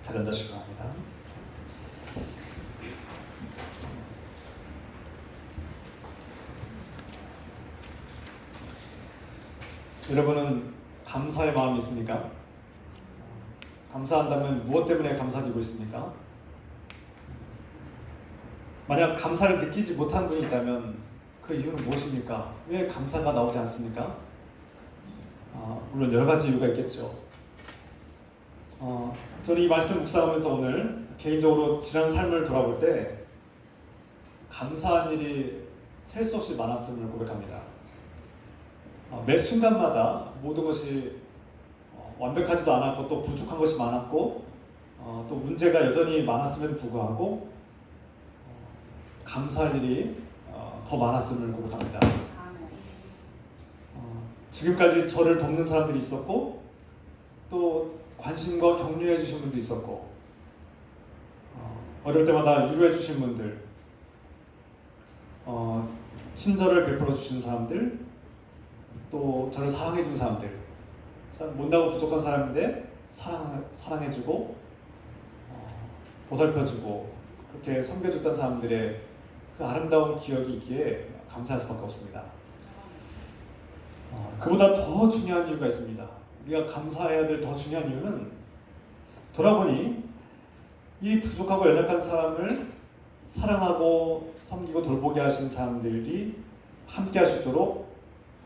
자리 앉으시기 바랍니다. 여러분은 감사의 마음이 있습니까? 감사한다면 무엇 때문에 감사드리고 있습니까? 만약 감사를 느끼지 못한 분이 있다면 그 이유는 무엇입니까? 왜 감사가 나오지 않습니까? 물론 여러 가지 이유가 있겠죠. 저는 이 말씀 묵상하면서 오늘 개인적으로 지난 삶을 돌아볼 때 감사한 일이 셀 수 없이 많았음을 고백합니다. 매 순간마다 모든 것이 완벽하지도 않았고 또 부족한 것이 많았고 또 문제가 여전히 많았음에도 불구하고 감사할 일이 더 많았음을 고백합니다. 지금까지 저를 돕는 사람들이 있었고 또 관심과 격려해 주신 분도 있었고 어려울 때마다 위로해 주신 분들, 친절을 베풀어 주신 사람들, 또 저를 사랑해 준 사람들, 참 못나고 부족한 사람인데 사랑해 주고 보살펴 주고 그렇게 섬겨 줬던 사람들의 그 아름다운 기억이 있기에 감사할 수밖에 없습니다. 그보다 더 중요한 이유가 있습니다. 우리가 감사해야 될 더 중요한 이유는 돌아보니 이 부족하고 연약한 사람을 사랑하고 섬기고 돌보게 하신 사람들이 함께 하시도록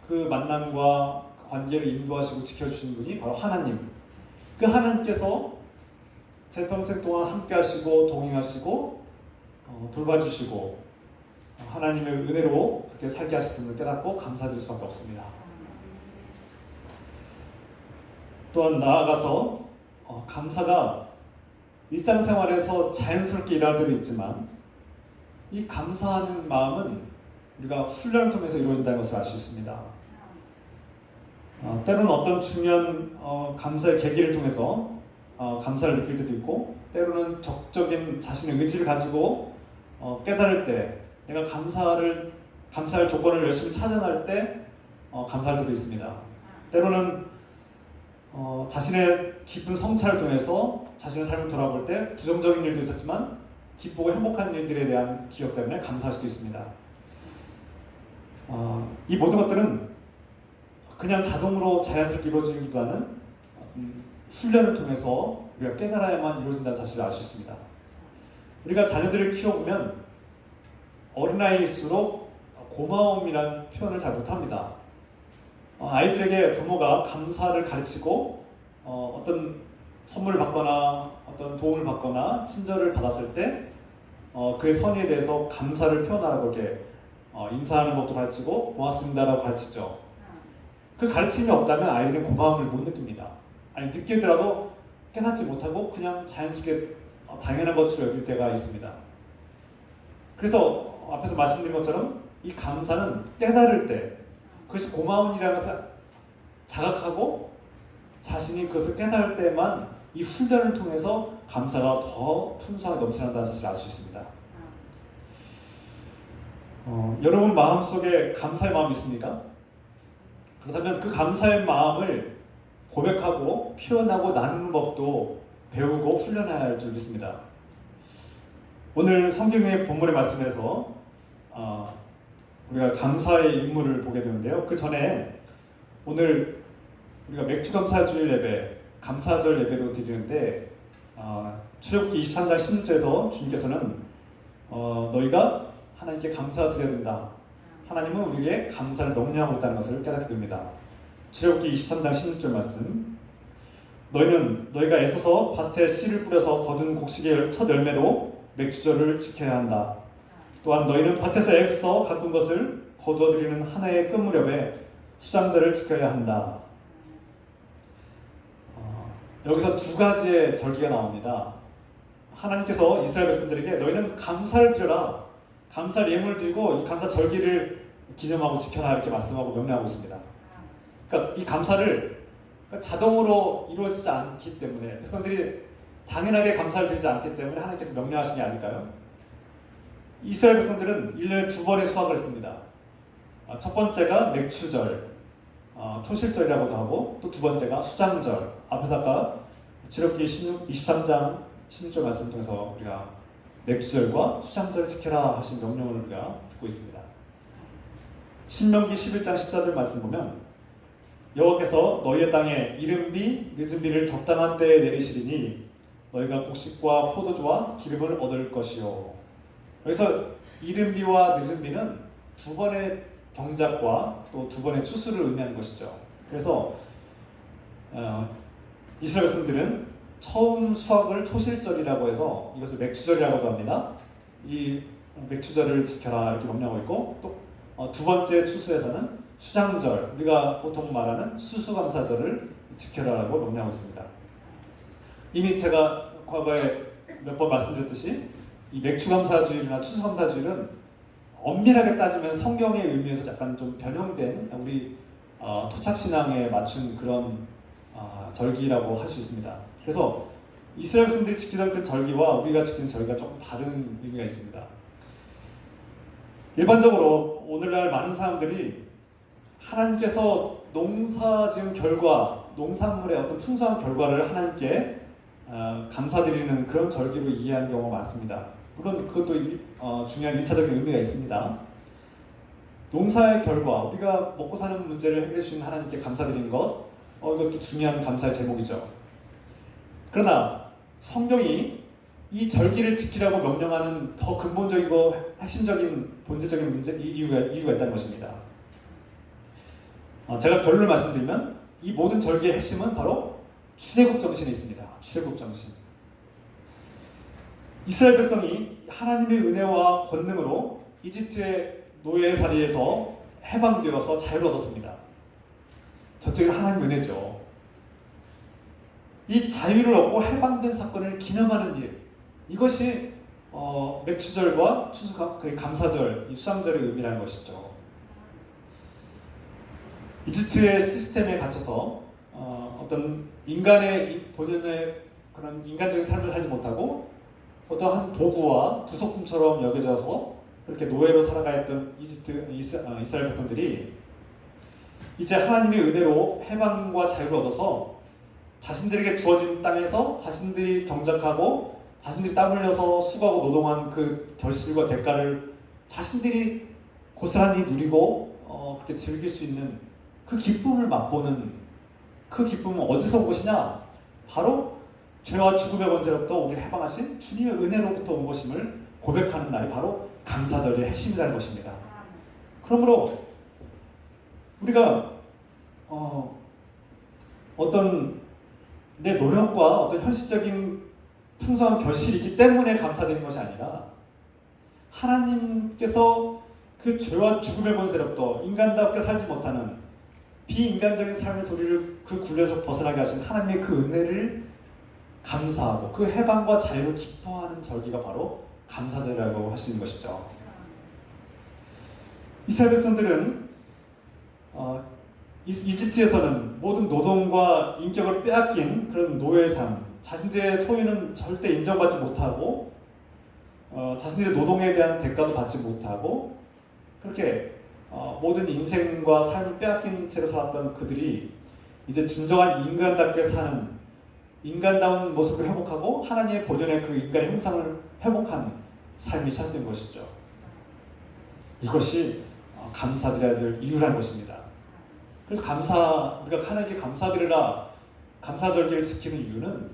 그 만남과 관계를 인도하시고 지켜주신 분이 바로 하나님. 그 하나님께서 제 평생 동안 함께 하시고 동행하시고 돌봐주시고 하나님의 은혜로 그렇게 살게 하셨음을 깨닫고 감사드릴 수밖에 없습니다. 또한 나아가서 감사가 일상생활에서 자연스럽게 일어날 때도 있지만 이 감사하는 마음은 우리가 훈련을 통해서 이루어진다는 것을 알 수 있습니다. 때로는 어떤 중요한 감사의 계기를 통해서 감사를 느낄 때도 있고 때로는 적적인 자신의 의지를 가지고 깨달을 때 내가 감사할 조건을 열심히 찾아낼 때 감사할 때도 있습니다. 때로는 자신의 깊은 성찰을 통해서 자신의 삶을 돌아볼 때 부정적인 일도 있었지만 기쁘고 행복한 일들에 대한 기억 때문에 감사할 수도 있습니다. 이 모든 것들은 그냥 자동으로 자연스럽게 이루어지기보다는 훈련을 통해서 우리가 깨달아야만 이루어진다는 사실을 알 수 있습니다. 우리가 자녀들을 키워보면 어린아이일수록 고마움이라는 표현을 잘 못합니다. 아이들에게 부모가 감사를 가르치고 어떤 선물을 받거나 어떤 도움을 받거나 친절을 받았을 때 그의 선의에 대해서 감사를 표현하라고 이렇게 인사하는 것도 가르치고 고맙습니다라고 가르치죠. 그 가르침이 없다면 아이들은 고마움을 못 느낍니다. 아니 느끼더라도 깨닫지 못하고 그냥 자연스럽게 당연한 것으로 여길 때가 있습니다. 그래서 앞에서 말씀드린 것처럼 이 감사는 깨달을 때 그것이 고마운 일이라는 것을 자각하고 자신이 그것을 깨달을 때만 이 훈련을 통해서 감사가 더 풍성하게 넘쳐난다는 사실을 알 수 있습니다. 여러분 마음속에 감사의 마음이 있습니까? 그렇다면 그 감사의 마음을 고백하고 표현하고 나누는 법도 배우고 훈련해야 할 줄 믿습니다. 오늘 성경의 본문의 말씀에서 우리가 감사의 인물을 보게 되는데요. 그 전에 오늘 우리가 맥주감사주일 예배, 감사절 예배로 드리는데 출애굽기 23장 16절에서 주님께서는 너희가 하나님께 감사드려야 된다. 하나님은 우리에게 감사를 명령하고 있다는 것을 깨닫게 됩니다. 출애굽기 23장 16절 말씀. 너희는 너희가 애써서 밭에 씨를 뿌려서 거둔 곡식의 첫 열매로 맥주절을 지켜야 한다. 또한 너희는 밭에서 애써 가꾼 것을 거두어들이는 한 해의 끝 무렵에 수장절을 지켜야 한다. 여기서 두 가지의 절기가 나옵니다. 하나님께서 이스라엘 백성들에게 너희는 감사를 드려라. 감사 예물을 드리고 이 감사 절기를 기념하고 지켜라 이렇게 말씀하고 명령하고 있습니다. 그러니까 이 감사를 자동으로 이루어지지 않기 때문에 백성들이 당연하게 감사를 드리지 않기 때문에 하나님께서 명령하신 게 아닐까요? 이스라엘 백성들은 1년에 2번의 수확을 했습니다. 첫 번째가 맥추절, 초실절이라고도 하고 또 두 번째가 수장절. 앞에서 아까 출애굽기 23장 16절 말씀 통해서 우리가 맥주절과 수장절을 지켜라 하신 명령을 우리가 듣고 있습니다. 신명기 11장 14절 말씀 보면 여호와께서 너희의 땅에 이른 늦은 비를 적당한 때에 내리시리니 너희가 곡식과 포도주와 기름을 얻을 것이요. 여기서 이른 비와 늦은 비는 두 번의 경작과 또 두 번의 추수를 의미하는 것이죠. 그래서 이스라엘 백성들은 처음 수확을 초실절이라고 해서 이것을 맥추절이라고도 합니다. 이 맥추절을 지켜라 이렇게 명령하고 있고, 또 두 번째 추수에서는 수장절, 우리가 보통 말하는 수수감사절을 지켜라라고 명령하고 있습니다. 이미 제가 과거에 몇 번 말씀드렸듯이 이 맥추감사주일이나 추수감사주일은 엄밀하게 따지면 성경의 의미에서 약간 좀 변형된 우리 토착신앙에 맞춘 그런 절기라고 할 수 있습니다. 그래서 이스라엘 백성들이 지키던 그 절기와 우리가 지키는 절기가 조금 다른 의미가 있습니다. 일반적으로 오늘날 많은 사람들이 하나님께서 농사 지은 결과, 농산물의 어떤 풍성한 결과를 하나님께 감사드리는 그런 절기로 이해하는 경우가 많습니다. 물론 그것도 중요한 1차적인 의미가 있습니다. 농사의 결과, 우리가 먹고 사는 문제를 해결해 주신 하나님께 감사드리는 것, 이것도 중요한 감사의 제목이죠. 그러나 성경이 이 절기를 지키라고 명령하는 더 근본적이고 핵심적인 본질적인 이유가 있다는 것입니다. 제가 결론을 말씀드리면 이 모든 절기의 핵심은 바로 출애굽 정신에 있습니다. 출애굽 정신. 이스라엘 백성이 하나님의 은혜와 권능으로 이집트의 노예살이에서 해방되어서 자유를 얻었습니다. 전적인 하나님의 은혜죠. 이 자유를 얻고 해방된 사건을 기념하는 일, 이것이 맥추절과 감사절, 이 수장절의 의미라는 것이죠. 이집트의 시스템에 갇혀서 어떤 인간의 본연의 그런 인간적인 삶을 살지 못하고 어떠한 도구와 부속품처럼 여겨져서 그렇게 노예로 살아가했던 이스라엘 백성들이 이제 하나님의 은혜로 해방과 자유를 얻어서 자신들에게 주어진 땅에서 자신들이 경작하고 자신들이 땀 흘려서 수고하고 노동한 그 결실과 대가를 자신들이 고스란히 누리고 그렇게 즐길 수 있는 그 기쁨을 맛보는, 그 기쁨은 어디서 온 것이냐? 바로 죄와 죽음의 권세로부터 우리를 해방하신 주님의 은혜로부터 온 것임을 고백하는 날이 바로 감사절의 핵심이라는 것입니다. 그러므로 우리가 어떤 내 노력과 어떤 현실적인 풍성한 결실이 있기 때문에 감사드리는 것이 아니라 하나님께서 그 죄와 죽음의 권세로부터 인간답게 살지 못하는 비인간적인 삶의 소리를 그 굴레에서 벗어나게 하신 하나님의 그 은혜를 감사하고 그 해방과 자유를 기뻐하는 절기가 바로 감사절이라고 할 수 있는 것이죠. 이스라엘 백성들은 이집트에서는 모든 노동과 인격을 빼앗긴 그런 노예의 삶, 자신들의 소유는 절대 인정받지 못하고 자신들의 노동에 대한 대가도 받지 못하고 그렇게 모든 인생과 삶을 빼앗긴 채로 살았던 그들이 이제 진정한 인간답게 사는, 인간다운 모습을 회복하고 하나님의 본연의 그 인간의 형상을 회복한 삶이 시작된 것이죠. 이것이 감사드려야 될 이유라는 것입니다. 그래서 우리가 하나님께 감사드리라, 감사절기를 지키는 이유는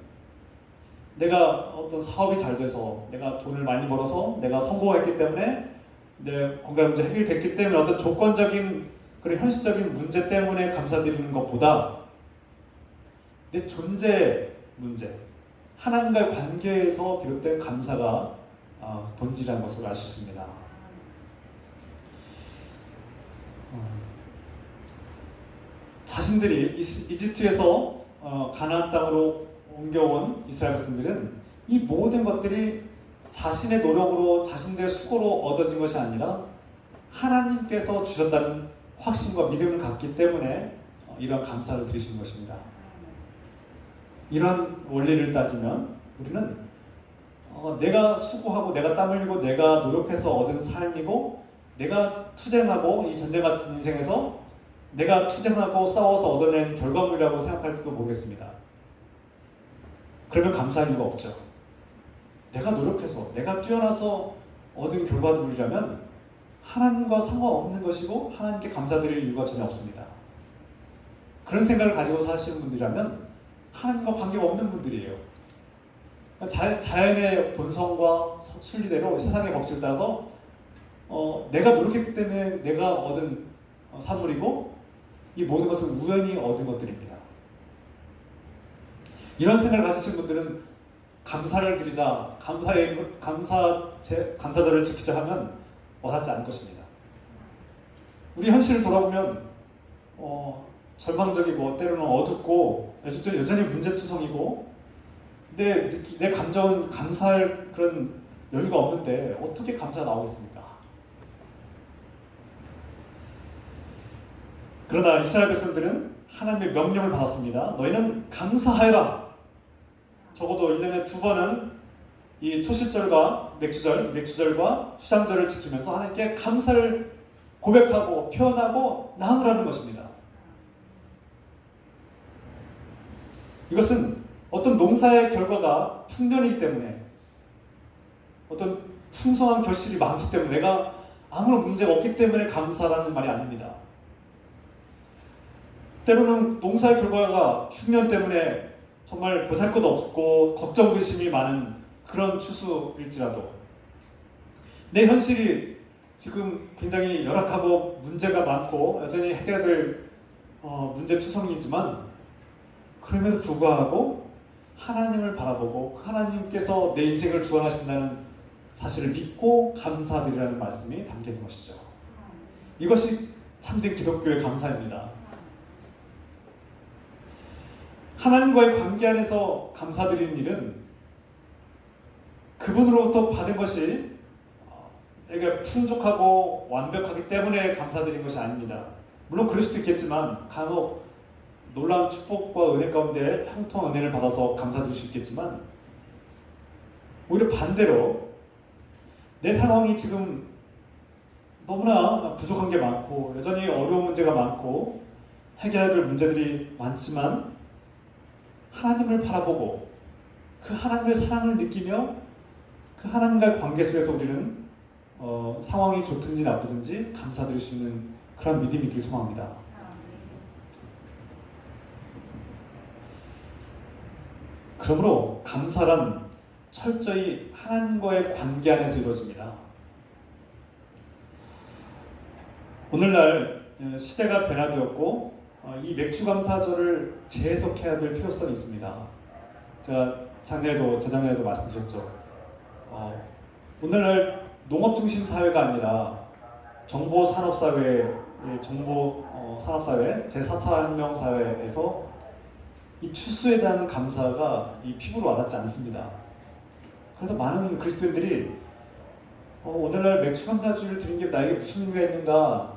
내가 어떤 사업이 잘 돼서, 내가 돈을 많이 벌어서, 내가 성공했기 때문에, 내 건강 문제 해결됐기 때문에 어떤 조건적인 그런 현실적인 문제 때문에 감사드리는 것보다 내 존재 문제, 하나님과의 관계에서 비롯된 감사가 본질이라는 것을 알 수 있습니다. 자신들이 이집트에서 가나안 땅으로 옮겨온 이스라엘 백성들은 이 모든 것들이 자신의 노력으로 자신들의 수고로 얻어진 것이 아니라 하나님께서 주셨다는 확신과 믿음을 갖기 때문에 이런 감사를 드리시는 것입니다. 이런 원리를 따지면 우리는 내가 수고하고 내가 땀 흘리고 내가 노력해서 얻은 삶이고 내가 투쟁하고 이 전쟁 같은 인생에서 내가 투쟁하고 싸워서 얻어낸 결과물이라고 생각할지도 모르겠습니다. 그러면 감사할 이유가 없죠. 내가 노력해서 내가 뛰어나서 얻은 결과물이라면 하나님과 상관없는 것이고 하나님께 감사드릴 이유가 전혀 없습니다. 그런 생각을 가지고 사시는 분들이라면 하나님과 관계가 없는 분들이에요. 자연의 본성과 순리대로 세상의 법칙을 따라서 내가 노력했기 때문에 내가 얻은 산물이고 이 모든 것은 우연히 얻은 것들입니다. 이런 생각을 가지신 분들은 감사를 드리자, 감사절을 지키자 하면 와닿지 않을 것입니다. 우리 현실을 돌아보면 절망적이고 때로는 어둡고 여전히 문제투성이고 내 감정은 감사할 그런 여유가 없는데 어떻게 감사가 나오겠습니까? 그러나 이스라엘 백성들은 하나님의 명령을 받았습니다. 너희는 감사하여라. 적어도 1년에 2번은 이 초실절과 맥주절과 수장절을 지키면서 하나님께 감사를 고백하고 표현하고 나누라는 것입니다. 이것은 어떤 농사의 결과가 풍년이기 때문에 어떤 풍성한 결실이 많기 때문에 내가 아무런 문제가 없기 때문에 감사라는 말이 아닙니다. 때로는 농사의 결과가 흉년 때문에 정말 보잘것 없고 걱정 근심이 많은 그런 추수일지라도 내 현실이 지금 굉장히 열악하고 문제가 많고 여전히 해결해야 될 문제투성이지만 그럼에도 불구하고 하나님을 바라보고 하나님께서 내 인생을 주관하신다는 사실을 믿고 감사드리라는 말씀이 담겨있는 것이죠. 이것이 참된 기독교의 감사입니다. 하나님과의 관계 안에서 감사드리는 일은 그분으로부터 받은 것이 내가 풍족하고 완벽하기 때문에 감사드리는 것이 아닙니다. 물론 그럴 수도 있겠지만 간혹 놀라운 축복과 은혜 가운데 형통한 은혜를 받아서 감사드릴 수 있겠지만 오히려 반대로 내 상황이 지금 너무나 부족한 게 많고 여전히 어려운 문제가 많고 해결해야 될 문제들이 많지만 하나님을 바라보고 그 하나님의 사랑을 느끼며 그 하나님과의 관계 속에서 우리는 상황이 좋든지 나쁘든지 감사드릴 수 있는 그런 믿음이 있길 소망합니다. 그러므로 감사란 철저히 하나님과의 관계 안에서 이루어집니다. 오늘날 시대가 변화되었고 이 맥주감사절을 재해석해야 될 필요성이 있습니다. 제가 재작년에도 말씀드렸죠. 오늘날 농업 중심 사회가 아니라 정보 산업사회 제4차 혁명 사회에서 이 추수에 대한 감사가 이 피부로 와닿지 않습니다. 그래서 많은 그리스도인들이 오늘날 맥주감사주를 드린 게 나에게 무슨 의미가 있는가.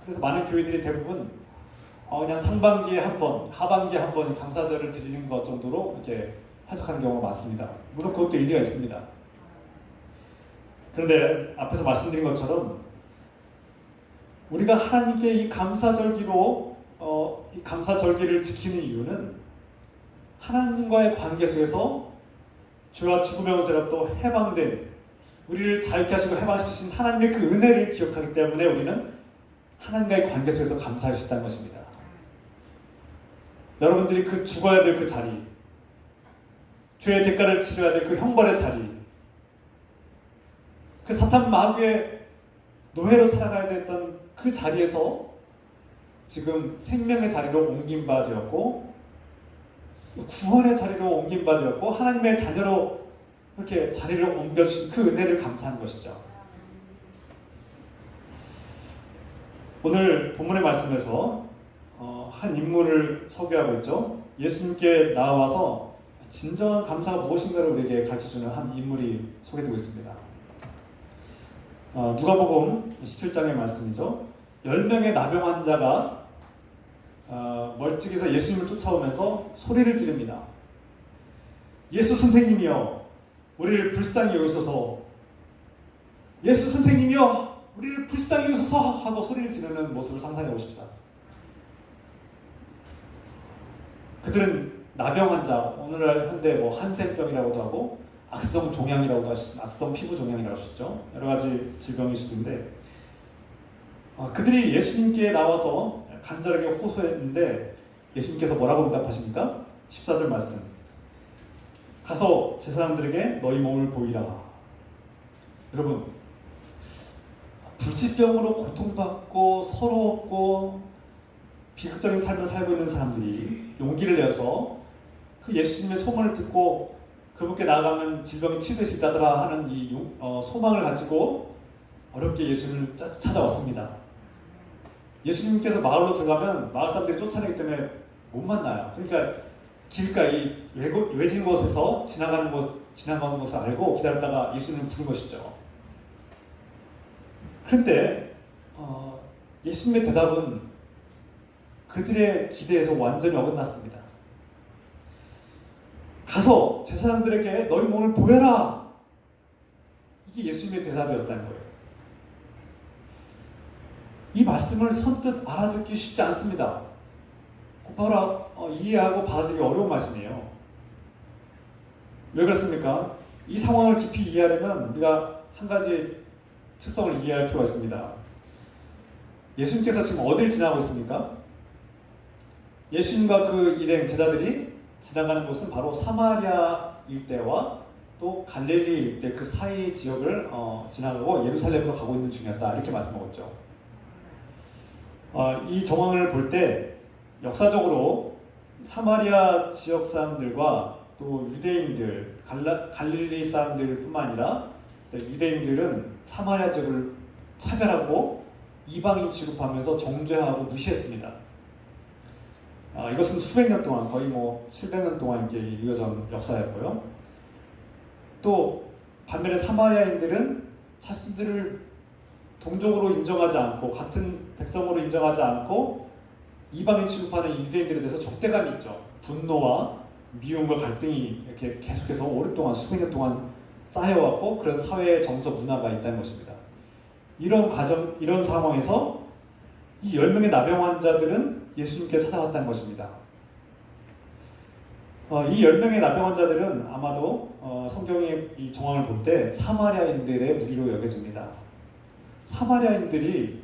그래서 많은 교회들이 대부분 그냥 상반기에 한 번, 하반기에 한 번 감사절을 드리는 것 정도로 이렇게 해석하는 경우가 많습니다. 물론 그것도 일리가 있습니다. 그런데 앞에서 말씀드린 것처럼 우리가 하나님께 이 감사절기로 이 감사절기를 지키는 이유는 하나님과의 관계 속에서 죄와 죽음의 원세로부터 해방된 우리를 자유케 하시고 해방시키신 하나님의 그 은혜를 기억하기 때문에 우리는 하나님과의 관계 속에서 감사할 수 있다는 것입니다. 여러분들이 그 죽어야 될 그 자리, 죄의 대가를 치러야 될 그 형벌의 자리, 그 사탄 마귀의 노예로 살아가야 됐던 그 자리에서 지금 생명의 자리로 옮긴 바 되었고 구원의 자리로 옮긴 바 되었고 하나님의 자녀로 이렇게 자리를 옮겨주신 그 은혜를 감사하는 것이죠. 오늘 본문의 말씀에서 한 인물을 소개하고 있죠. 예수님께 나와서 진정한 감사가 무엇인가를 우리에게 가르쳐주는 한 인물이 소개되고 있습니다. 누가복음 17장의 말씀이죠. 10명의 나병 환자가 멀찍이서 예수님을 쫓아오면서 소리를 지릅니다. 예수 선생님이여 우리를 불쌍히 여기소서, 예수 선생님이여 우리를 불쌍히 여기소서 하고 소리를 지르는 모습을 상상해 보십시다. 그들은 나병 환자, 오늘날 현대 한센병이라고도 하고 악성 종양이라고도 하시죠. 악성 피부 종양이라고 하시죠. 여러 가지 질병일 수도 있는데 그들이 예수님께 나와서 간절하게 호소했는데 예수님께서 뭐라고 응답하십니까? 14절 말씀. 가서 제사장들에게 너희 몸을 보이라. 여러분, 불치병으로 고통받고 서러웠고 비극적인 삶을 살고 있는 사람들이 용기를 내어서 그 예수님의 소문을 듣고 그분께 나아가면 질병이 치유될 수 있다더라 하는 이 소망을 가지고 어렵게 예수님을 찾아왔습니다. 예수님께서 마을로 들어가면 마을 사람들이 쫓아내기 때문에 못 만나요. 그러니까 길가이 외진 곳에서 지나가는 것을 알고 기다렸다가 예수님을 부른 것이죠. 그런데 예수님의 대답은 그들의 기대에서 완전히 어긋났습니다. 가서 제사장들에게 너희 몸을 보여라. 이게 예수님의 대답이었다는 거예요. 이 말씀을 선뜻 알아듣기 쉽지 않습니다. 곧바로 이해하고 받아들이기 어려운 말씀이에요. 왜 그렇습니까? 이 상황을 깊이 이해하려면 우리가 한 가지 특성을 이해할 필요가 있습니다. 예수님께서 지금 어딜 지나고 있습니까? 예수님과 그 일행 제자들이 지나가는 곳은 바로 사마리아 일대와 또 갈릴리 일대 그 사이 지역을 지나가고 예루살렘으로 가고 있는 중이었다. 이렇게 말씀하셨죠. 이 정황을 볼 때 역사적으로 사마리아 지역 사람들과 또 유대인들, 갈릴리 사람들뿐만 아니라 유대인들은 사마리아 지역을 차별하고 이방인 취급하면서 정죄하고 무시했습니다. 이것은 수백 년 동안, 거의 700년 동안 이렇게 이어진 역사였고요. 또 반면에 사마리아인들은 자신들을 동족으로 인정하지 않고 같은 백성으로 인정하지 않고 이방인 취급하는 유대인들에 대해서 적대감이 있죠. 분노와 미움과 갈등이 이렇게 계속해서 오랫동안 수백 년 동안 쌓여왔고 그런 사회의 정서 문화가 있다는 것입니다. 이런 상황에서 이 10명의 나병 환자들은 예수님께 찾아왔다는 것입니다. 이 10명의 나병 환자들은 아마도 성경의 이 정황을 볼 때 사마리아인들의 무리로 여겨집니다. 사마리아인들이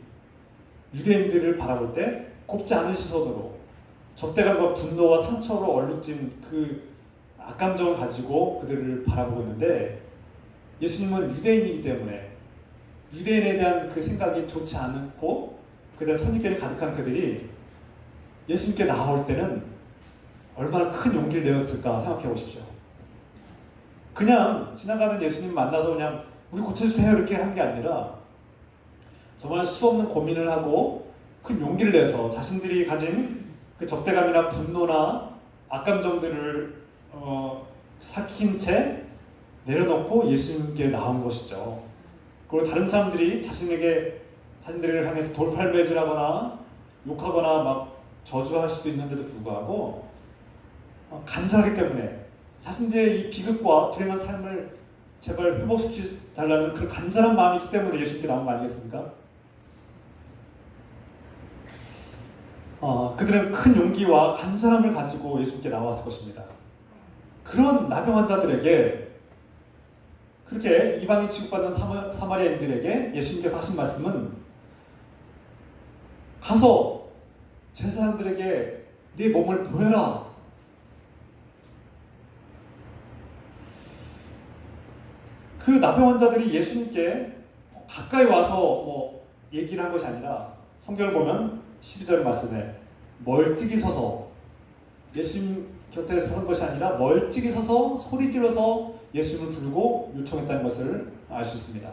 유대인들을 바라볼 때 곱지 않은 시선으로 적대감과 분노와 상처로 얼룩진 그 악감정을 가지고 그들을 바라보고 있는데 예수님은 유대인이기 때문에 유대인에 대한 그 생각이 좋지 않고 그다음 선입견이 가득한 그들이 예수님께 나올 때는 얼마나 큰 용기를 내었을까 생각해 보십시오. 그냥 지나가는 예수님 만나서 그냥 우리 고쳐주세요 이렇게 한 게 아니라 정말 수없는 고민을 하고 큰 용기를 내서 자신들이 가진 그 적대감이나 분노나 악감정들을 삭힌 채 내려놓고 예수님께 나온 것이죠. 그리고 다른 사람들이 자신들을 향해서 돌팔매질하거나 욕하거나 막 저주할 수도 있는데도 불구하고 간절하기 때문에 자신들의 이 비극과 불행한 삶을 제발 회복시켜달라는 그 간절한 마음이 있기 때문에 예수님께 나온 거 아니겠습니까? 그들은 큰 용기와 간절함을 가지고 예수님께 나왔을 것입니다. 그런 나병 환자들에게 그렇게 이방인 취급받는 사마리아인들에게 예수님께서 하신 말씀은 가서 제사장들에게 네 몸을 보여라. 그 나병 환자들이 예수님께 가까이 와서 얘기를 한 것이 아니라 성경을 보면 12절 말씀에 멀찍이 서서 예수님 곁에 선 것이 아니라 멀찍이 서서 소리 질러서 예수님을 부르고 요청했다는 것을 알 수 있습니다.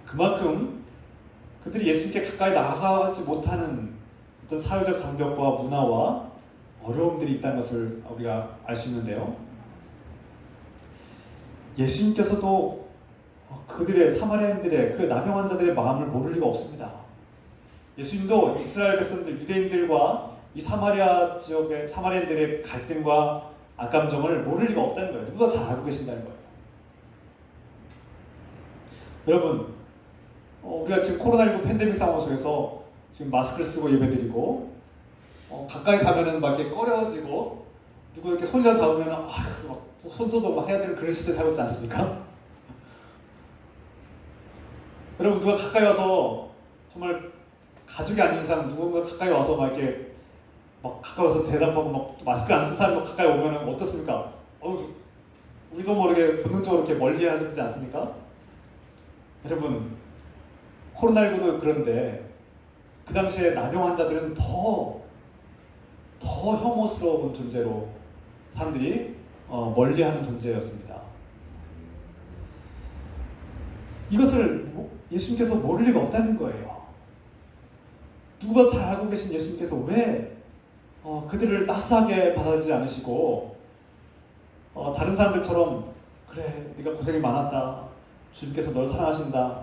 그만큼 그들이 예수님께 가까이 나아가지 못하는 어떤 사회적 장벽과 문화와 어려움들이 있다는 것을 우리가 알 수 있는데요. 예수님께서도 그들의 사마리아인들의 그 나병 환자들의 마음을 모를 리가 없습니다. 예수님도 이스라엘 백성들 유대인들과 이 사마리아 지역의 사마리아인들의 갈등과 악감정을 모를 리가 없다는 거예요. 누구나 잘 알고 계신다는 거예요. 여러분, 우리가 지금 코로나19 팬데믹 상황 속에서 지금 마스크를 쓰고 예배드리고 가까이 가면은 막 이렇게 꺼려지고 누구 이렇게 손이라 잡으면 막 손소독 막 해야 되는 그런 시대에 살고 있지 않습니까? 여러분 누가 가까이 와서 정말 가족이 아닌 이상 누군가 가까이 와서 막 이렇게 막 가까이 와서 대답하고 막 마스크 안 쓴 사람이 가까이 오면 어떻습니까? 우리도 모르게 본능적으로 이렇게 멀리 하지 않습니까? 여러분 코로나19도 그런데 그 당시에 난용 환자들은 더 혐오스러운 존재로 사람들이 멀리하는 존재였습니다. 이것을 예수님께서 모를 리가 없다는 거예요. 누가 잘 알고 계신 예수님께서 왜 그들을 따스하게 받아들이지 않으시고 다른 사람들처럼 그래 네가 고생이 많았다. 주님께서 너를 사랑하신다.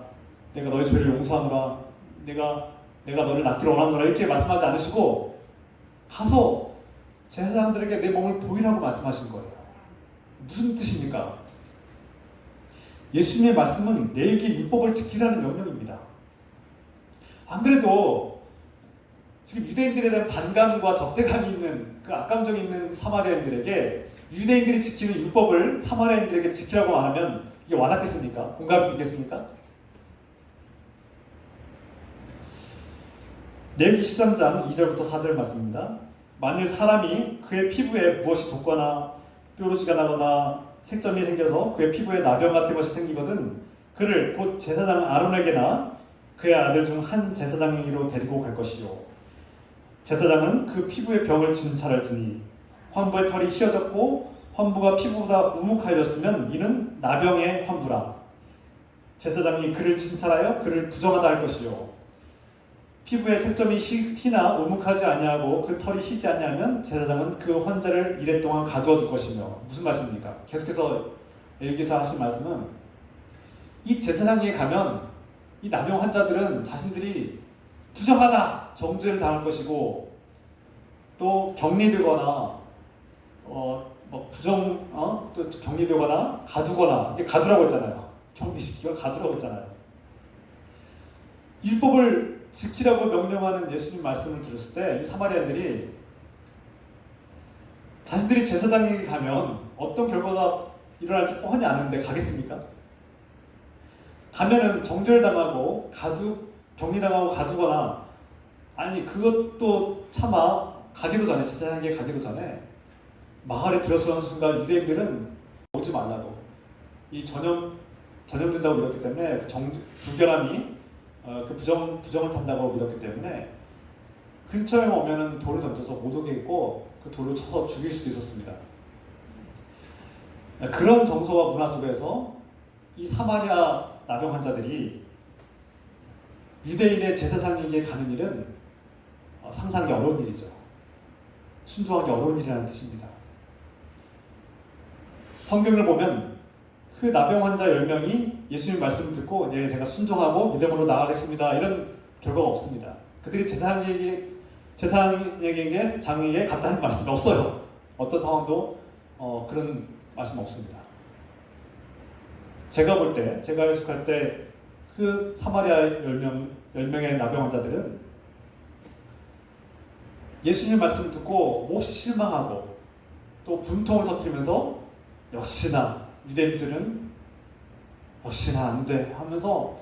내가 너의 죄를 용서하노라. 내가 너를 낫기를 원하노라. 이렇게 말씀하지 않으시고 가서 제사장들에게 내 몸을 보이라고 말씀하신 거예요. 무슨 뜻입니까? 예수님의 말씀은 내게 율법을 지키라는 명령입니다. 안 그래도 지금 유대인들에 대한 반감과 적대감이 있는 그 악감정이 있는 사마리아인들에게 유대인들이 지키는 율법을 사마리아인들에게 지키라고 말하면 이게 와닿겠습니까? 공감이 되겠습니까? 레위기 13장 2절부터 4절 말씀입니다. 만일 사람이 그의 피부에 무엇이 돋거나 뾰루지가 나거나 색점이 생겨서 그의 피부에 나병 같은 것이 생기거든 그를 곧 제사장 아론에게나 그의 아들 중 한 제사장에게로 데리고 갈 것이요 제사장은 그 피부에 병을 진찰할지니 환부의 털이 휘어졌고 환부가 피부보다 우묵하여졌으면 이는 나병의 환부라. 제사장이 그를 진찰하여 그를 부정하다 할 것이요 피부에 색점이 희나 우묵하지 아니하고 그 털이 희지 아니하면 제사장은 그 환자를 이래 동안 가두어 둘 것이며. 무슨 말씀입니까? 계속해서 여기서 하신 말씀은 이 제사장에게 가면 이 나병 환자들은 자신들이 부정하다 정죄를 당할 것이고 또 격리되거나 또 격리되거나 가두거나 이게 가두라고 했잖아요. 격리시키고 가두라고 했잖아요. 율법을 지키라고 명령하는 예수님 말씀을 들었을 때 이 사마리아인들이 자신들이 제사장에게 가면 어떤 결과가 일어날지 뻔히 아는데 가겠습니까? 가면은 정죄를 당하고 격리당하고 가두거나 아니 그것도 차마 가기도 전에 제사장에게 가기도 전에 마을에 들어서는 순간 유대인들은 오지 말라고 이 전염된다고 믿었기 때문에 불결함이 그 부정을 탄다고 믿었기 때문에 근처에 오면은 돌을 던져서 못 오게 했고 그 돌로 쳐서 죽일 수도 있었습니다. 그런 정서와 문화 속에서 이 사마리아 나병 환자들이 유대인의 제사장에게 가는 일은 상상하기 어려운 일이죠. 순종하기 어려운 일이라는 뜻입니다. 성경을 보면 그 나병 환자 10명이 예수님 말씀을 듣고 네, 제가 순종하고 믿음으로 나아가겠습니다. 이런 결과가 없습니다. 그들이 제사장에게 갔다는 말씀이 없어요. 어떤 상황도 그런 말씀 없습니다. 제가 해석할 때 그 사마리아 10명의 나병 환자들은 예수님 말씀을 듣고 몹시 실망하고 또 분통을 터뜨리면서 역시나 유대인들은 역시나 안 돼 하면서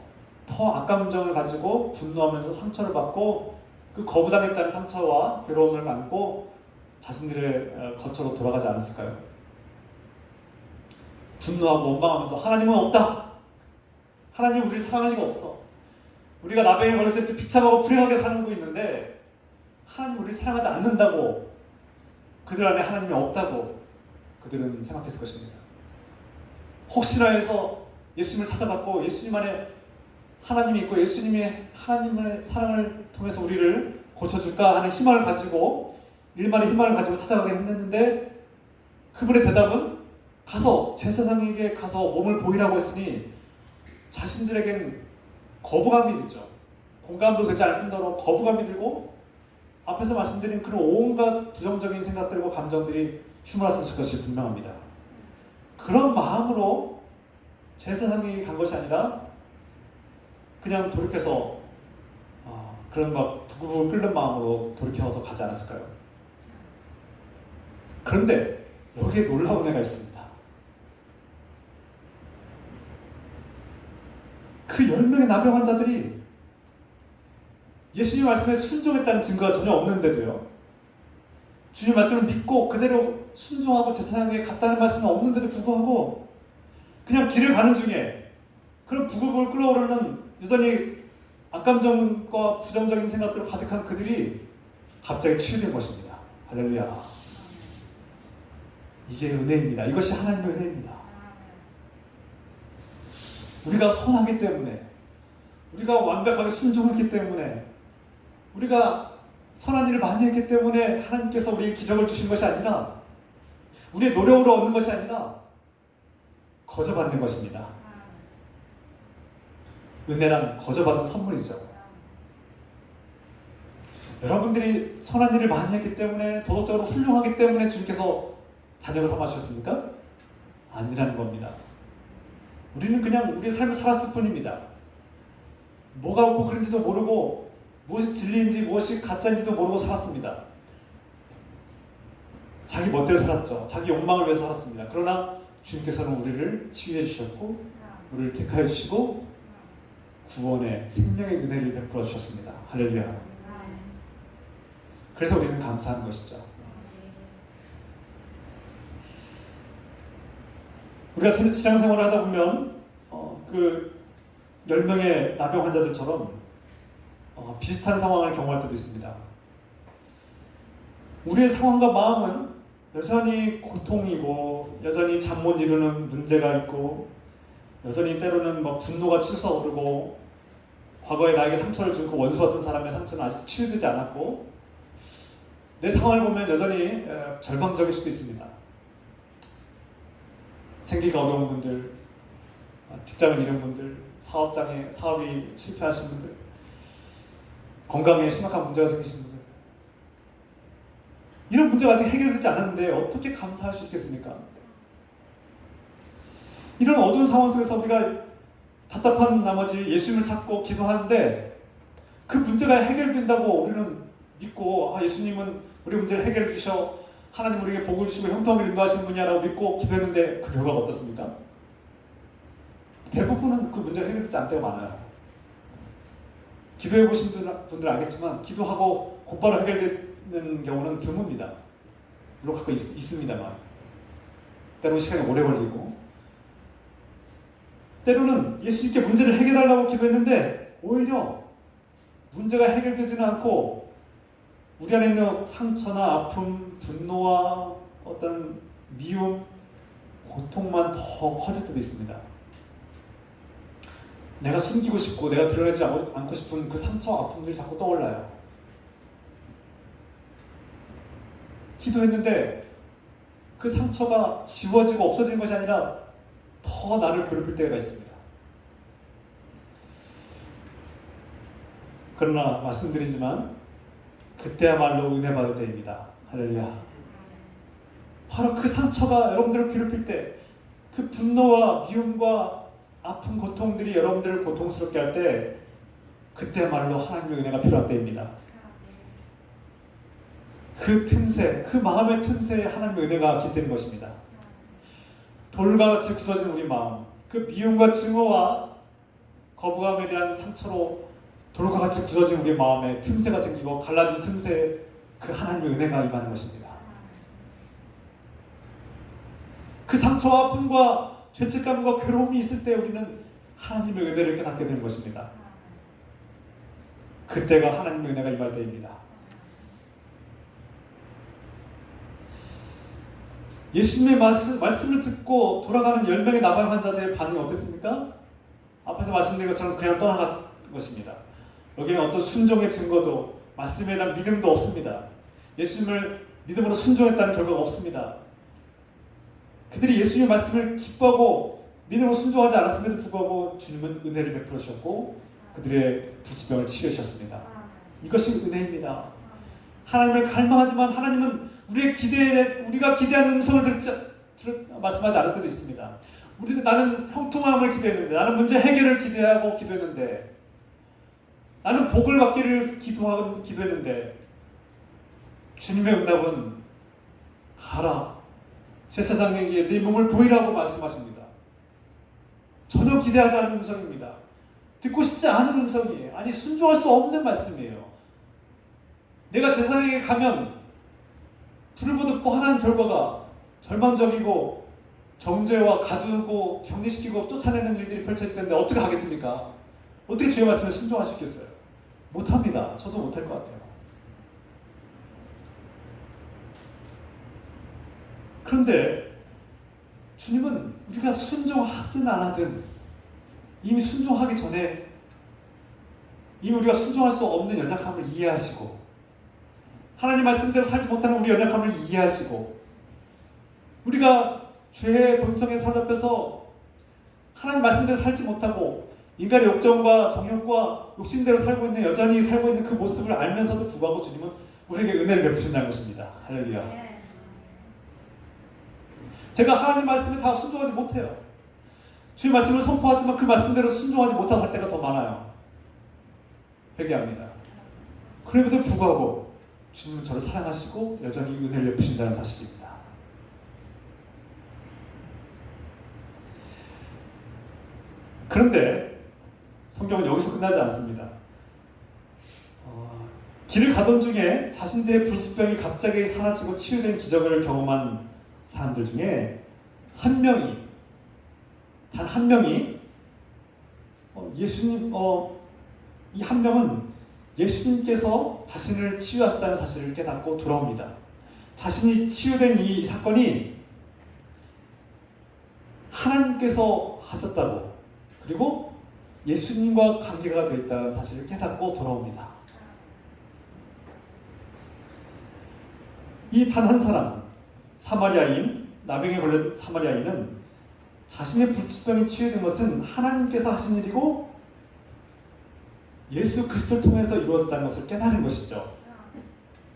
더 악감정을 가지고 분노하면서 상처를 받고 그 거부당했다는 상처와 괴로움을 안고 자신들의 거처로 돌아가지 않았을까요? 분노하고 원망하면서 하나님은 없다. 하나님은 우리를 사랑할 리가 없어. 우리가 나병에 걸렸을 때 비참하고 불행하게 살고 있는데 하나님은 우리를 사랑하지 않는다고 그들 안에 하나님이 없다고 그들은 생각했을 것입니다. 혹시나 해서 예수님을 찾아갔고 예수님 안에 하나님이 있고 예수님의 하나님의 사랑을 통해서 우리를 고쳐줄까 하는 희망을 가지고 일만의 희망을 가지고 찾아가긴 했는데 그분의 대답은 제사장에게 가서 몸을 보이라고 했으니 자신들에겐 거부감이 들죠. 공감도 되지 않을 뿐더러 거부감이 들고 앞에서 말씀드린 그런 온갖 부정적인 생각들과 감정들이 휘몰아쳤을 것이 분명합니다. 그런 마음으로 제사장에게 간 것이 아니라 그냥 돌이켜서 그런 막 부글부글 끓는 마음으로 돌이켜서 가지 않았을까요? 그런데 여기에 놀라운 애가 있습니다. 그 10명의 나병 환자들이 예수님 말씀에 순종했다는 증거가 전혀 없는데도요, 주님 말씀을 믿고 그대로 순종하고 제사장에게 갔다는 말씀은 없는데도 불구하고 그냥 길을 가는 중에 그런 부글부글 끓어오르는 여전히 악감정과 부정적인 생각들로 가득한 그들이 갑자기 치유된 것입니다. 할렐루야. 이게 은혜입니다. 이것이 하나님의 은혜입니다. 우리가 선하기 때문에, 우리가 완벽하게 순종했기 때문에, 우리가 선한 일을 많이 했기 때문에 하나님께서 우리에게 기적을 주신 것이 아니라, 우리의 노력으로 얻는 것이 아니라 거저받는 것입니다. 은혜란 거저받은 선물이죠. 여러분들이 선한 일을 많이 했기 때문에, 도덕적으로 훌륭하기 때문에 주님께서 자녀를 삼아주셨습니까? 아니라는 겁니다. 우리는 그냥 우리의 삶을 살았을 뿐입니다. 뭐가 옳고 그른지도 모르고, 무엇이 진리인지 무엇이 가짜인지도 모르고 살았습니다. 자기 멋대로 살았죠. 자기 욕망을 위해서 살았습니다. 그러나 주님께서는 우리를 치유해 주셨고, 우리를 택하여 주시고 구원의 생명의 은혜를 베풀어 주셨습니다. 할렐루야. 그래서 우리는 감사하는 것이죠. 우리가 신앙생활을 하다 보면 그 10명의 나병 환자들처럼 비슷한 상황을 경험할 때도 있습니다. 우리의 상황과 마음은 여전히 고통이고, 여전히 잠 못 이루는 문제가 있고, 여전히 때로는 분노가 치솟아오르고, 과거에 나에게 상처를 준 그 원수 같은 사람의 상처는 아직 치유되지 않았고, 내 상황을 보면 여전히 절망적일 수도 있습니다. 생기가 어려운 분들, 직장을 잃은 분들, 사업이 실패하신 분들, 건강에 심각한 문제가 생기신 분들, 이런 문제가 아직 해결되지 않았는데 어떻게 감사할 수 있겠습니까? 이런 어두운 상황 속에서 우리가 답답한 나머지 예수님을 찾고 기도하는데, 그 문제가 해결된다고 우리는 믿고, 예수님은 우리 문제를 해결해 주셔, 하나님 우리에게 복을 주시고 형통을 인도하시는 분이라고 믿고 기도했는데 그 결과가 어떻습니까? 대부분은 그 문제가 해결되지 않을 때가 많아요. 기도해 보신 분들은 알겠지만, 기도하고 곧바로 해결되는 경우는 드뭅니다. 물론 가끔 있습니다만, 때로는 시간이 오래 걸리고, 때로는 예수님께 문제를 해결하려고 기도했는데 오히려 문제가 해결되지는 않고 우리 안에 있는 상처나 아픔, 분노와 어떤 미움, 고통만 더 커질 때도 있습니다. 내가 숨기고 싶고 내가 드러내지 않고 싶은 그 상처와 아픔들이 자꾸 떠올라요. 기도했는데 그 상처가 지워지고 없어지는 것이 아니라 더 나를 괴롭힐 때가 있습니다. 그러나 말씀드리지만 그때야말로 은혜 받을 때입니다. 할렐루야. 바로 그 상처가 여러분들을 괴롭힐 때, 그 분노와 미움과 아픈 고통들이 여러분들을 고통스럽게 할 때, 그때야말로 하나님의 은혜가 필요한 때입니다. 그 틈새, 그 마음의 틈새에 하나님의 은혜가 깃든 것입니다. 돌과 같이 굳어진 우리 마음, 그 미움과 증오와 거부감에 대한 상처로 돌과 같이 굳어진 우리 마음에 틈새가 생기고, 갈라진 틈새에 그 하나님의 은혜가 임하는 것입니다. 그 상처와 아픔과 죄책감과 괴로움이 있을 때 우리는 하나님의 은혜를 깨닫게 되는 것입니다. 그때가 하나님의 은혜가 임할 때입니다. 예수님의 말씀을 듣고 돌아가는 10명의 나병 환자들의 반응이 어땠습니까? 앞에서 말씀드린 것처럼 그냥 떠나간 것입니다. 여기는 어떤 순종의 증거도, 말씀에 대한 믿음도 없습니다. 예수님을 믿음으로 순종했다는 결과가 없습니다. 그들이 예수님의 말씀을 기뻐하고 믿음으로 순종하지 않았음에도 불구하고 주님은 은혜를 베풀어 주셨고 그들의 부치병을 치유해 주셨습니다. 이것이 은혜입니다. 하나님을 갈망하지만 하나님은 우리가 기대하는 음성을 말씀하지 않을 때도 있습니다. 나는 형통함을 기대했는데, 나는 문제 해결을 기대하고 기도했는데, 나는 복을 받기를 기도했는데, 주님의 응답은 가라, 제사장에게 네 몸을 보이라고 말씀하십니다. 전혀 기대하지 않은 음성입니다. 듣고 싶지 않은 음성이에요. 아니, 순종할 수 없는 말씀이에요. 내가 제사장에게 가면 불을 보듯 뻔한 결과가 절망적이고 정죄와 가두고 격리시키고 쫓아내는 일들이 펼쳐질 텐데 어떻게 하겠습니까? 어떻게 주의 말씀에 순종할 수 있겠어요? 못합니다. 저도 못할 것 같아요. 그런데 주님은 우리가 순종하든 안 하든 이미 순종하기 전에 이미 우리가 순종할 수 없는 연약함을 이해하시고 하나님 말씀대로 살지 못하는 우리 연약함을 이해하시고 우리가 죄의 본성의 산 앞에서 하나님 말씀대로 살지 못하고 인간의 욕정과 정욕과 욕심대로 살고 있는 여전히 살고 있는 그 모습을 알면서도 불구하고 주님은 우리에게 은혜를 베푸신다는 것입니다. 할렐루야. 제가 하나님 말씀에 다 순종하지 못해요. 주의 말씀을 선포하지만 그 말씀대로 순종하지 못할 때가 더 많아요. 회개합니다. 그럼에도 불구하고 주님은 저를 사랑하시고 여전히 은혜를 베푸신다는 사실입니다. 그런데 성경은 여기서 끝나지 않습니다. 길을 가던 중에 자신들의 불치병이 갑자기 사라지고 치유된 기적을 경험한 사람들 중에 단 한 명이 예수님, 이 한 명은 예수님께서 자신을 치유하셨다는 사실을 깨닫고 돌아옵니다. 자신이 치유된 이 사건이 하나님께서 하셨다고, 그리고 예수님과 관계가 되어 있다는 사실을 깨닫고 돌아옵니다. 이 단 한 사람, 사마리아인, 나병에 걸린 사마리아인은 자신의 불치병이 치유된 것은 하나님께서 하신 일이고 예수 그리스도를 통해서 이루어졌다는 것을 깨달은 것이죠.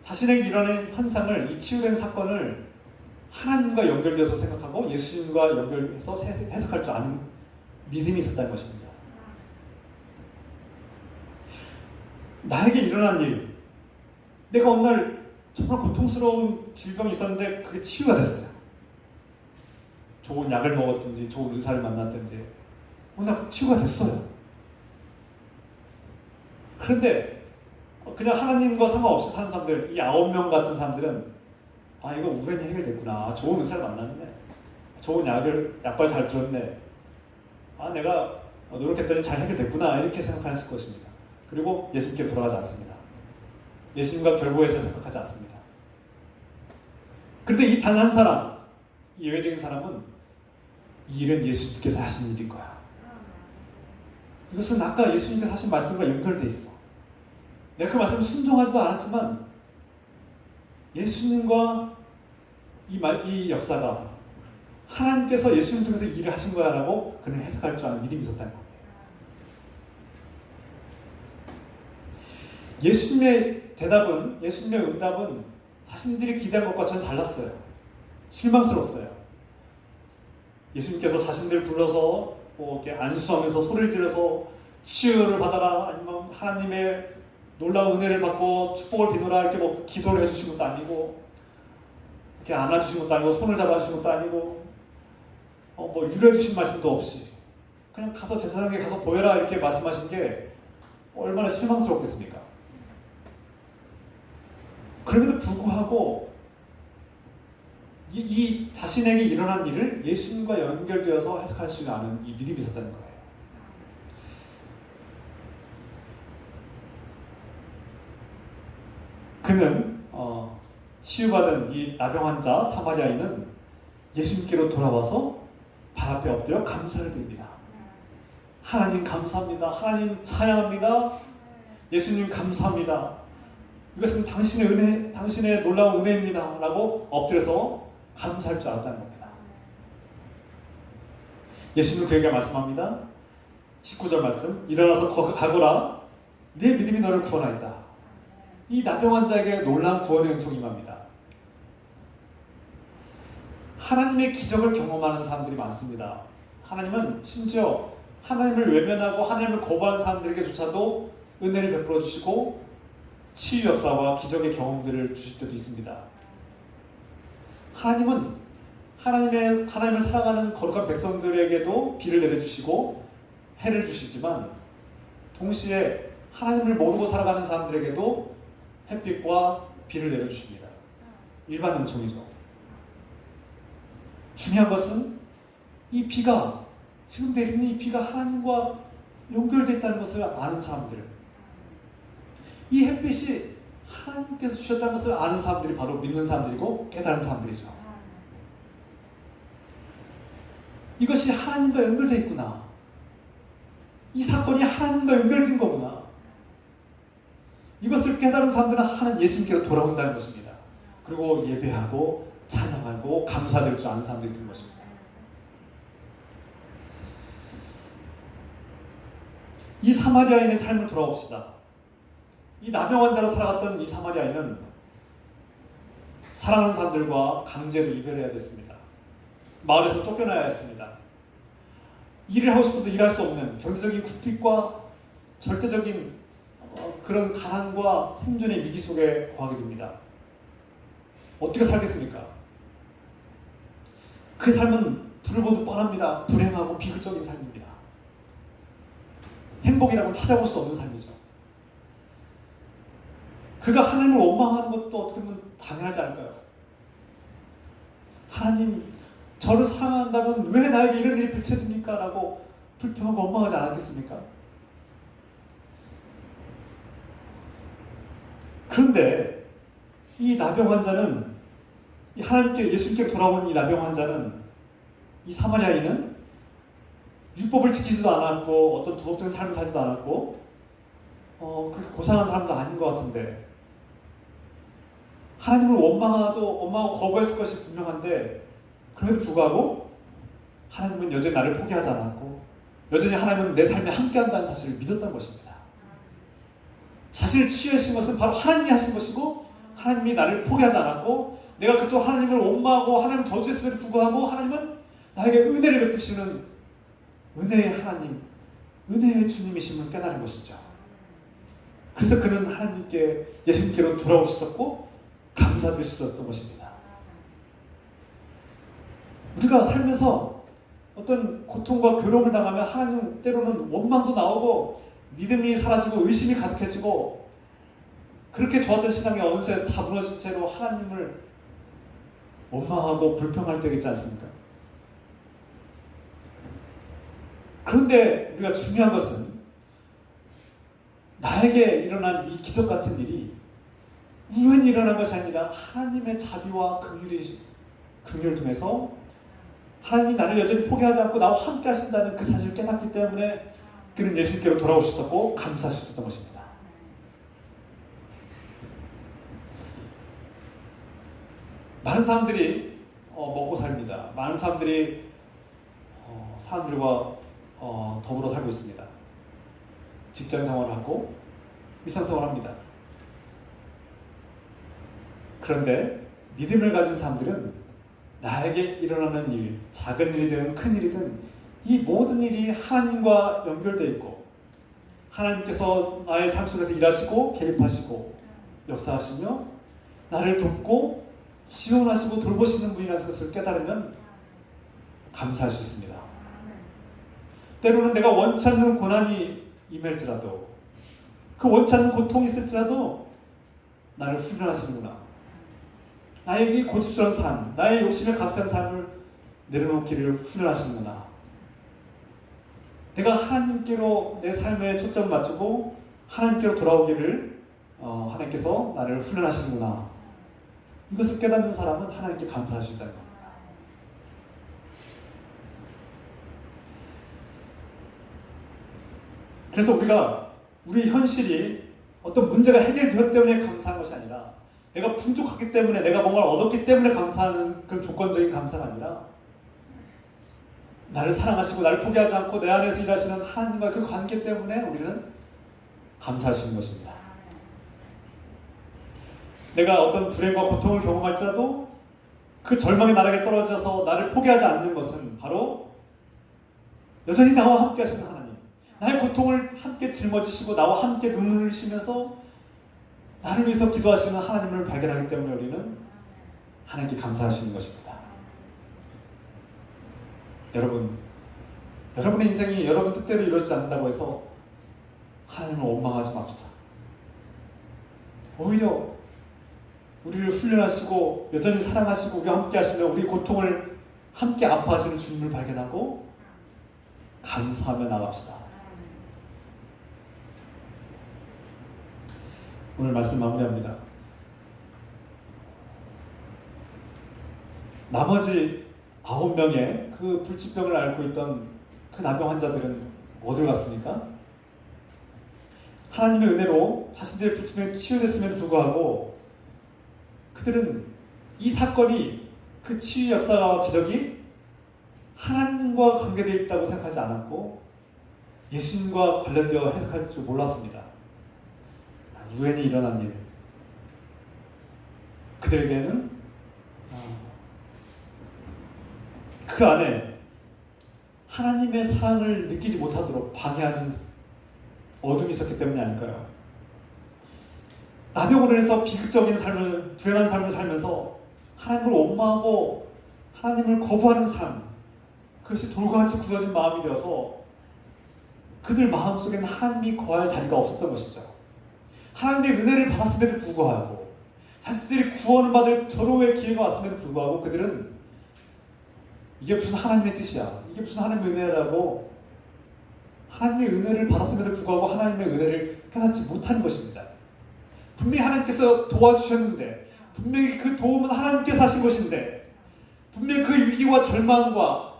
자신에게 일어난 현상을, 이 치유된 사건을 하나님과 연결되어서 생각하고 예수님과 연결해서 해석할 줄 아는 믿음이 있었다는 것입니다. 나에게 일어난 일, 내가 어느 날 정말 고통스러운 질병이 있었는데 그게 치유가 됐어요. 좋은 약을 먹었든지 좋은 의사를 만났든지 어느 날 치유가 됐어요. 그런데 그냥 하나님과 상관없이 사는 사람들, 이 9명 같은 사람들은 아, 이거 우연히 해결됐구나. 좋은 의사를 만났네. 좋은 약발 잘 들었네. 아, 내가 노력했더니 잘 해결됐구나. 이렇게 생각하실 것입니다. 그리고 예수님께로 돌아가지 않습니다. 예수님과 결부해서 생각하지 않습니다. 그런데 이 단 한 사람, 이 예외적인 사람은 이 일은 예수님께서 하신 일인 거야. 이것은 아까 예수님께서 하신 말씀과 연결되어 있어. 내가 그 말씀을 순종하지도 않았지만 예수님과 이 역사가 하나님께서 예수님 통해서 일을 하신 거야 라고 그는 해석할 줄 아는 믿음이 있었다는 겁니다. 예수님의 대답은, 예수님의 응답은 자신들이 기대한 것과 전혀 달랐어요. 실망스러웠어요. 예수님께서 자신들을 불러서 이렇게 안수하면서 소리를 지르서 치유를 받아라, 아니면 하나님의 놀라운 은혜를 받고 축복을 비누라 이렇게 기도를 해주신 것도 아니고, 이렇게 안아주신 것도 아니고, 손을 잡아주신 것도 아니고, 유래주신 말씀도 없이 그냥 가서 제사장에게 가서 보여라 이렇게 말씀하신 게 얼마나 실망스럽겠습니까? 그럼에도 불구하고 이 자신에게 일어난 일을 예수님과 연결되어서 해석할 수 있는 이 믿음이 있었다는 거예요. 그는 치유받은 이 나병 환자 사마리아인은 예수님께로 돌아와서 발 앞에 엎드려 감사를 드립니다. 하나님 감사합니다. 하나님 찬양합니다. 예수님 감사합니다. 이것은 당신의 은혜, 당신의 놀라운 은혜입니다. 라고 엎드려서 감사할 줄 알았다는 겁니다. 예수님은 그에게 말씀합니다. 19절 말씀, 일어나서 가거라. 내 믿음이 너를 구원하였다. 이 나병 환자에게 놀라운 구원의 은총이 임합니다. 하나님의 기적을 경험하는 사람들이 많습니다. 하나님은 심지어 하나님을 외면하고 하나님을 거부하는 사람들에게조차도 은혜를 베풀어 주시고 치유 역사와 기적의 경험들을 주실 때도 있습니다. 하나님은 하나님을 사랑하는 거룩한 백성들에게도 비를 내려주시고 해를 주시지만 동시에 하나님을 모르고 살아가는 사람들에게도 햇빛과 비를 내려주십니다. 일반 은총이죠. 중요한 것은 이 비가, 지금 내리는 이 비가 하나님과 연결되어 있다는 것을 아는 사람들, 이 햇빛이 하나님께서 주셨다는 것을 아는 사람들이 바로 믿는 사람들이고 깨달은 사람들이죠. 이것이 하나님과 연결되어 있구나. 이 사건이 하나님과 연결된 거구나. 이것을 깨달은 사람들은 하나님 예수님께로 돌아온다는 것입니다. 그리고 예배하고 찬양하고 감사될 줄 아는 사람들이 된 것입니다. 이 사마리아인의 삶을 돌아봅시다. 이 나병 환자로 살아갔던 이 사마리아인은 사랑하는 사람들과 강제로 이별해야 됐습니다. 마을에서 쫓겨나야 했습니다. 일을 하고 싶어도 일할 수 없는 경제적인 국핍과 절대적인 그런 가난과 생존의 위기 속에 거하게 됩니다. 어떻게 살겠습니까? 그 삶은 불을 보듯 뻔합니다. 불행하고 비극적인 삶입니다. 행복이라고는 찾아볼 수 없는 삶이죠. 그가 하나님을 원망하는 것도 어떻게 보면 당연하지 않을까요? 하나님, 저를 사랑한다면 왜 나에게 이런 일이 펼쳐집니까? 라고 불평하고 원망하지 않았겠습니까? 그런데 이 나병 환자는, 이 하나님께 예수님께 돌아온 이 나병 환자는, 이 사마리아인은 율법을 지키지도 않았고 어떤 도덕적인 삶을 살지도 않았고 그렇게 고상한 사람도 아닌 것 같은데 하나님을 원망하고 거부했을 것이 분명한데 그럼에도 불구하고 하나님은 여전히 나를 포기하지 않았고 여전히 하나님은 내 삶에 함께한다는 사실을 믿었던 것입니다. 자신을 치유하신 것은 바로 하나님이 하신 것이고 하나님이 나를 포기하지 않았고 내가 그또 하나님을 원망하고 하나님 저주했음에도 불구하고 하나님은 나에게 은혜를 베푸시는 은혜의 하나님, 은혜의 주님이심을 깨달은 것이죠. 그래서 그는 하나님께 예수님께로 돌아오셨고 감사드리셨던 것입니다. 우리가 살면서 어떤 고통과 괴로움을 당하면 하나님 때로는 원망도 나오고 믿음이 사라지고 의심이 가득해지고 그렇게 좋았던 신앙이 어느새 다 무너진 채로 하나님을 원망하고 불평할 때가 있지 않습니까? 그런데 우리가 중요한 것은 나에게 일어난 이 기적 같은 일이 우연히 일어난 것이 아니라 하나님의 자비와 긍휼을 통해서 하나님이 나를 여전히 포기하지 않고 나와 함께 하신다는 그 사실을 깨닫기 때문에 그는 예수님께로 돌아오셨었고 감사하셨던 것입니다. 많은 사람들이 먹고 삽니다. 많은 사람들이 사람들과 더불어 살고 있습니다. 직장 생활을 하고 일상생활을 합니다. 그런데 믿음을 가진 사람들은 나에게 일어나는 일, 작은 일이든 큰 일이든 이 모든 일이 하나님과 연결되어 있고 하나님께서 나의 삶 속에서 일하시고 개입하시고 역사하시며 나를 돕고 지원하시고 돌보시는 분이라는 것을 깨달으면 감사할 수 있습니다. 때로는 내가 원치 않는 고난이 임할지라도 그 원치 않는 고통이 있을지라도 나를 훈련하시는구나. 나의 이 고집스러운 삶, 나의 욕심에 값싼 삶을 내려놓기를 훈련하시는구나. 내가 하나님께로 내 삶에 초점을 맞추고 하나님께로 돌아오기를 하나님께서 나를 훈련하시는구나. 이것을 깨닫는 사람은 하나님께 감사할 수 있다는 겁니다. 그래서 우리가 우리 현실이 어떤 문제가 해결되었기 때문에 감사한 것이 아니라 내가 풍족하기 때문에 내가 뭔가를 얻었기 때문에 감사하는 그런 조건적인 감사가 아니라 나를 사랑하시고 나를 포기하지 않고 내 안에서 일하시는 하나님과 그 관계 때문에 우리는 감사할 수 있는 것입니다. 내가 어떤 불행과 고통을 경험할지라도 그 절망의 나락에 떨어져서 나를 포기하지 않는 것은 바로 여전히 나와 함께 하시는 하나님, 나의 고통을 함께 짊어지시고 나와 함께 눈물을 흘리시면서 나를 위해서 기도하시는 하나님을 발견하기 때문에 우리는 하나님께 감사할 수 있는 것입니다. 여러분의 인생이 여러분 뜻대로 이루어지지 않는다고 해서 하나님을 원망하지 맙시다. 오히려 우리를 훈련하시고 여전히 사랑하시고 우리와 함께 하시며 우리 고통을 함께 아파하시는 주님을 발견하고 감사하며 나갑시다. 오늘 말씀 마무리합니다. 나머지 9명의 그 불치병을 앓고 있던 그 난병 환자들은 어딜 갔습니까? 하나님의 은혜로 자신들의 불치병이 치유됐음에도 불구하고 그들은 이 사건이 그 치유 역사와 기적이 하나님과 관계되어 있다고 생각하지 않았고 예수님과 관련되어 해석할 줄 몰랐습니다. 우연히 일어난 일. 그들에게는 그 안에 하나님의 사랑을 느끼지 못하도록 방해하는 어둠이 있었기 때문이 아닐까요? 나병으로 인해서 비극적인 삶을, 불행한 삶을 살면서 하나님을 원망하고 하나님을 거부하는 삶, 그것이 돌과 같이 굳어진 마음이 되어서 그들 마음속에는 하나님이 거할 자리가 없었던 것이죠. 하나님의 은혜를 받았음에도 불구하고 자신들이 구원을 받을 절호의 기회가 왔음에도 불구하고 그들은 이게 무슨 하나님의 뜻이야, 이게 무슨 하나님의 은혜라고 하나님의 은혜를 받았음에도 불구하고 하나님의 은혜를 깨닫지 못한 것입니다. 분명히 하나님께서 도와주셨는데, 분명히 그 도움은 하나님께서 하신 것인데, 분명히 그 위기와 절망과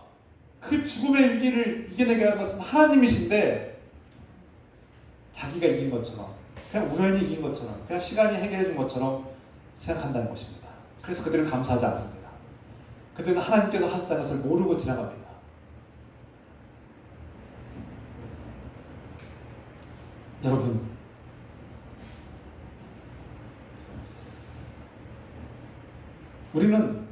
그 죽음의 위기를 이겨내게 한 것은 하나님이신데 자기가 이긴 것처럼, 그냥 우연히 이긴 것처럼, 그냥 시간이 해결해 준 것처럼 생각한다는 것입니다. 그래서 그들은 감사하지 않습니다. 그들은 하나님께서 하셨다는 것을 모르고 지나갑니다. 여러분, 우리는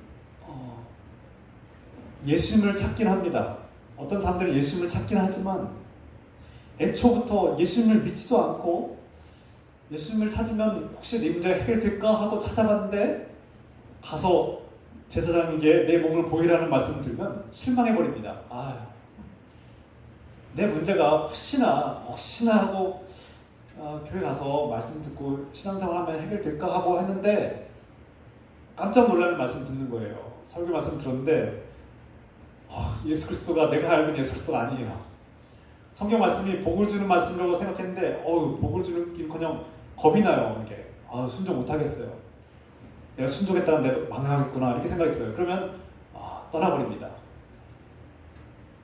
예수님을 찾긴 합니다. 어떤 사람들은 예수님을 찾긴 하지만 애초부터 예수님을 믿지도 않고 예수님을 찾으면 혹시 내 문제가 해결될까 하고 찾아갔는데 가서 제사장에게 내 몸을 보이라는 말씀을 들으면 실망해버립니다. 내 문제가 혹시나 하고 교회 가서 말씀 듣고 신앙생활 하면 해결될까 하고 했는데 깜짝 놀라는 말씀 듣는 거예요. 설교 말씀 들었는데 예수 그리스도가 내가 알던 예수 그리스도가 아니에요. 성경 말씀이 복을 주는 말씀이라고 생각했는데 복을 주는기는커녕 겁이 나요. 이게 순종 못하겠어요. 내가 순종했다가 내가 망하겠구나 이렇게 생각이 들어요. 그러면 떠나버립니다.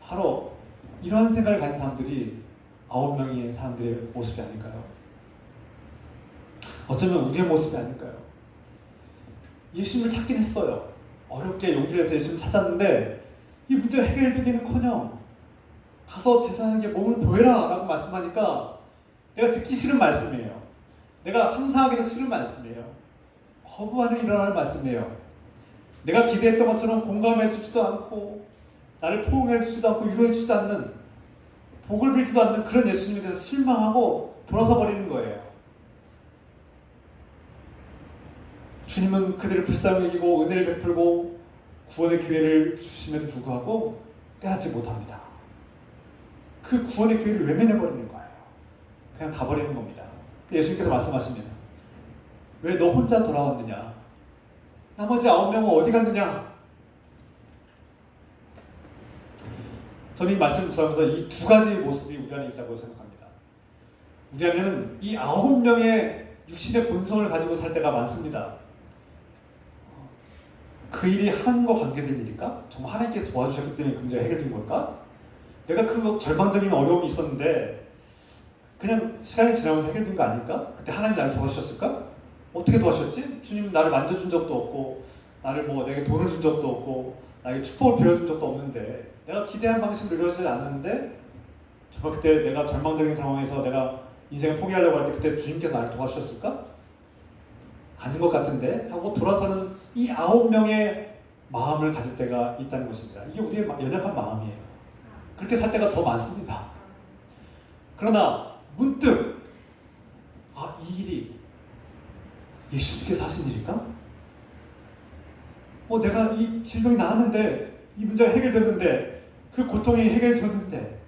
바로 이러한 생각을 가진 사람들이 9명의 사람들의 모습이 아닐까요? 어쩌면 우리의 모습이 아닐까요? 예수님을 찾긴 했어요. 어렵게 용기를 내서 예수님을 찾았는데 이 문제가 해결되기는커녕 가서 제사장에게 몸을 보여라 라고 말씀하니까 내가 듣기 싫은 말씀이에요. 내가 상상하기도 싫은 말씀이에요. 거부하는 일어날 말씀이에요. 내가 기대했던 것처럼 공감해 주지도 않고 나를 포용해 주지도 않고 위로해 주지도 않는, 복을 빌지도 않는 그런 예수님에 대해서 실망하고 돌아서 버리는 거예요. 주님은 그들을 불쌍히 여기고 은혜를 베풀고 구원의 기회를 주심에도 불구하고 깨닫지 못합니다. 그 구원의 기회를 외면해버리는 거예요. 그냥 가버리는 겁니다. 예수님께서 말씀하십니다. 왜 너 혼자 돌아왔느냐? 나머지 9명은 어디 갔느냐? 저는 이 말씀을 묵상하면서 이 두 가지의 모습이 우리 안에 있다고 생각합니다. 우리 안에는 이 9명의 육신의 본성을 가지고 살 때가 많습니다. 그 일이 하나님과 관계된 일일까? 정말 하나님께서 도와주셨기 때문에 그 문제가 해결된 걸까? 내가 그 절망적인 어려움이 있었는데 그냥 시간이 지나면서 해결된 거 아닐까? 그때 하나님 나를 도와주셨을까? 어떻게 도와주셨지? 주님 나를 만져준 적도 없고 나를 내게 돈을 준 적도 없고 나에게 축복을 빌어준 적도 없는데 내가 기대한 방식으로 이루어지지 않았는데 정말 그때 내가 절망적인 상황에서 내가 인생을 포기하려고 할 때 그때 주님께서 나를 도와주셨을까? 아닌 것 같은데 하고 돌아서는 이 9명의 마음을 가질 때가 있다는 것입니다. 이게 우리의 연약한 마음이에요. 그렇게 살 때가 더 많습니다. 그러나 문득 이 일이 예수님께서 하신 일일까? 내가 이 질병이 나았는데 이 문제가 해결됐는데 그 고통이 해결되었는데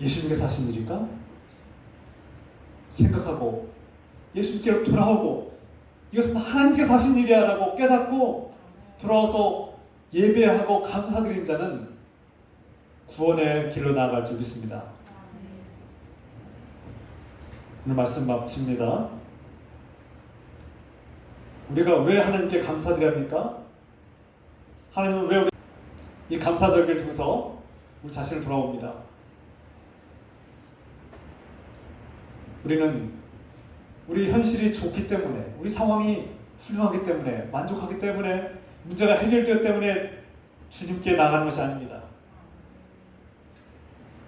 예수님께서 하신 일일까? 생각하고 예수님께로 돌아오고 이것은 하나님께서 하신 일이야 라고 깨닫고 돌아와서 예배하고 감사드리는 자는 구원의 길로 나아갈 줄 믿습니다. 오늘 말씀 마칩니다. 우리가 왜 하나님께 감사드려야 합니까? 하나님은 왜 우리 이 감사절기를 통해서 우리 자신을 돌아옵니다. 우리는 우리 현실이 좋기 때문에, 우리 상황이 훌륭하기 때문에, 만족하기 때문에, 문제가 해결되었기 때문에 주님께 나가는 것이 아닙니다.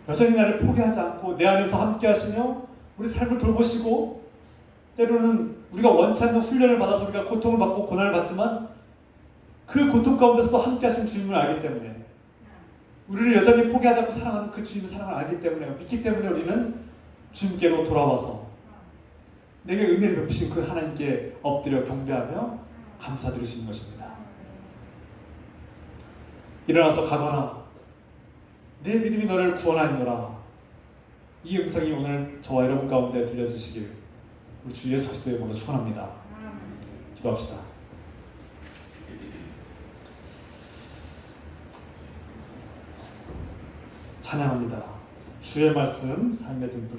여전히 나를 포기하지 않고 내 안에서 함께 하시며 우리 삶을 돌보시고, 때로는 우리가 원치 않는 훈련을 받아서 우리가 고통을 받고 고난을 받지만 그 고통 가운데서도 함께 하신 주님을 알기 때문에, 우리를 여전히 포기하지 않고 사랑하는 그 주님의 사랑을 알기 때문에, 믿기 때문에 우리는 주님께로 돌아와서 내게 은혜를 베푸신 그 하나님께 엎드려 경배하며 감사드리시는 것입니다. 일어나서 가거라, 내 믿음이 너를 구원하니라. 이 음성이 오늘 저와 여러분 가운데 들려주시길 우리 주 예수 그리스도의 이름으로 축원합니다. 기도합시다. 찬양합니다. 주의 말씀 삶의 등불이